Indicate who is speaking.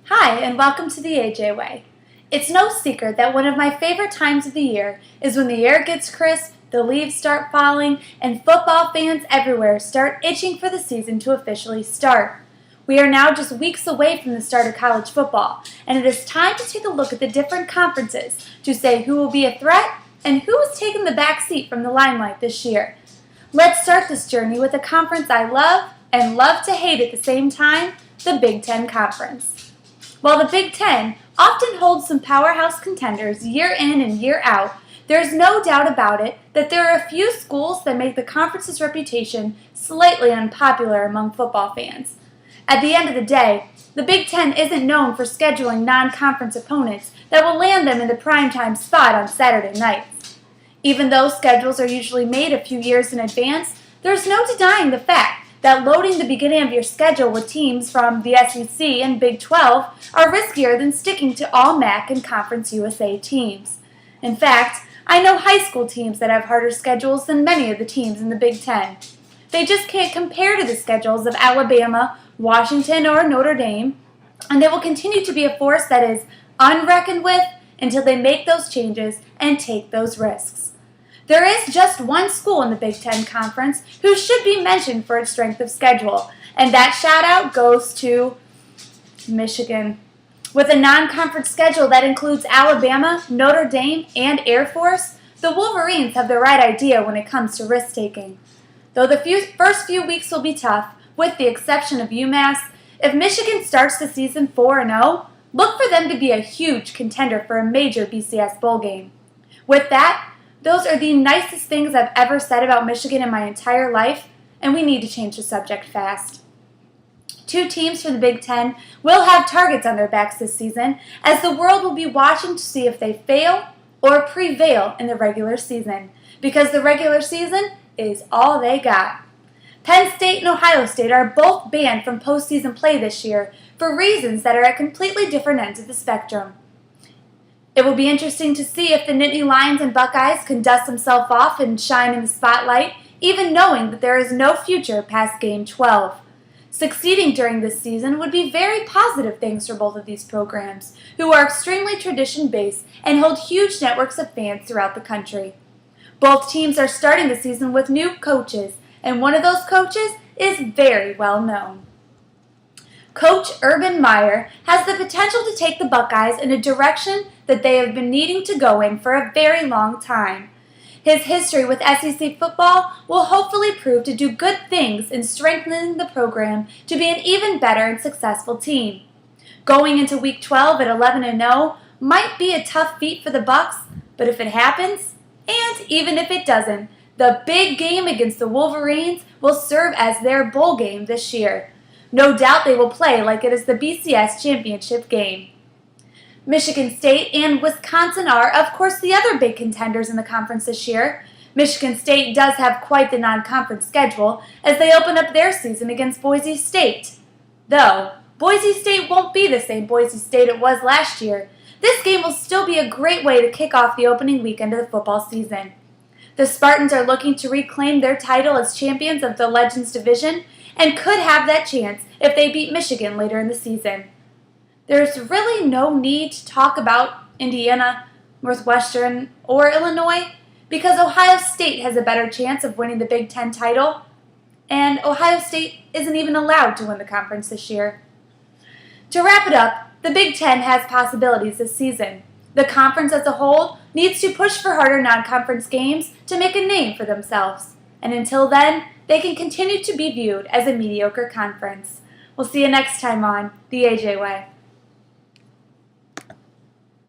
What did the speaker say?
Speaker 1: Hi, and welcome to the AJ Way. It's no secret that one of my favorite times of the year is when the air gets crisp, the leaves start falling, and football fans everywhere start itching for the season to officially start. We are now just weeks away from the start of college football, and it is time to take a look at the different conferences to say who will be a threat and who is taking the back seat from the limelight this year. Let's start this journey with a conference I love and love to hate at the same time, the Big Ten Conference. While the Big Ten often holds some powerhouse contenders year in and year out, there's no doubt about it that there are a few schools that make the conference's reputation slightly unpopular among football fans. At the end of the day, the Big Ten isn't known for scheduling non-conference opponents that will land them in the primetime spot on Saturday nights. Even though schedules are usually made a few years in advance, there's no denying the fact that loading the beginning of your schedule with teams from the SEC and Big 12 are riskier than sticking to all MAC and Conference USA teams. In fact, I know high school teams that have harder schedules than many of the teams in the Big Ten. They just can't compare to the schedules of Alabama, Washington, or Notre Dame, and they will continue to be a force that is unreckoned with until they make those changes and take those risks. There is just one school in the Big Ten Conference who should be mentioned for its strength of schedule, and that shout-out goes to Michigan. With a non-conference schedule that includes Alabama, Notre Dame, and Air Force, the Wolverines have the right idea when it comes to risk-taking. Though the first few weeks will be tough, with the exception of UMass, if Michigan starts the season 4-0, look for them to be a huge contender for a major BCS bowl game. With that, those are the nicest things I've ever said about Michigan in my entire life, and we need to change the subject fast. Two teams from the Big Ten will have targets on their backs this season, as the world will be watching to see if they fail or prevail in the regular season, because the regular season is all they got. Penn State and Ohio State are both banned from postseason play this year for reasons that are at completely different ends of the spectrum. It will be interesting to see if the Nittany Lions and Buckeyes can dust themselves off and shine in the spotlight, even knowing that there is no future past Game 12. Succeeding during this season would be very positive things for both of these programs, who are extremely tradition-based and hold huge networks of fans throughout the country. Both teams are starting the season with new coaches, and one of those coaches is very well known. Coach Urban Meyer has the potential to take the Buckeyes in a direction that they have been needing to go in for a very long time. His history with SEC football will hopefully prove to do good things in strengthening the program to be an even better and successful team. Going into Week 12 at 11-0 might be a tough feat for the Bucs, but if it happens, and even if it doesn't, the big game against the Wolverines will serve as their bowl game this year. No doubt they will play like it is the BCS championship game. Michigan State and Wisconsin are, of course, the other big contenders in the conference this year. Michigan State does have quite the non-conference schedule as they open up their season against Boise State. Though, Boise State won't be the same Boise State it was last year. This game will still be a great way to kick off the opening weekend of the football season. The Spartans are looking to reclaim their title as champions of the Legends Division and could have that chance if they beat Michigan later in the season. There's really no need to talk about Indiana, Northwestern, or Illinois because Ohio State has a better chance of winning the Big Ten title, and Ohio State isn't even allowed to win the conference this year. To wrap it up, the Big Ten has possibilities this season. The conference as a whole needs to push for harder non-conference games to make a name for themselves, and until then, they can continue to be viewed as a mediocre conference. We'll see you next time on The AJ Way.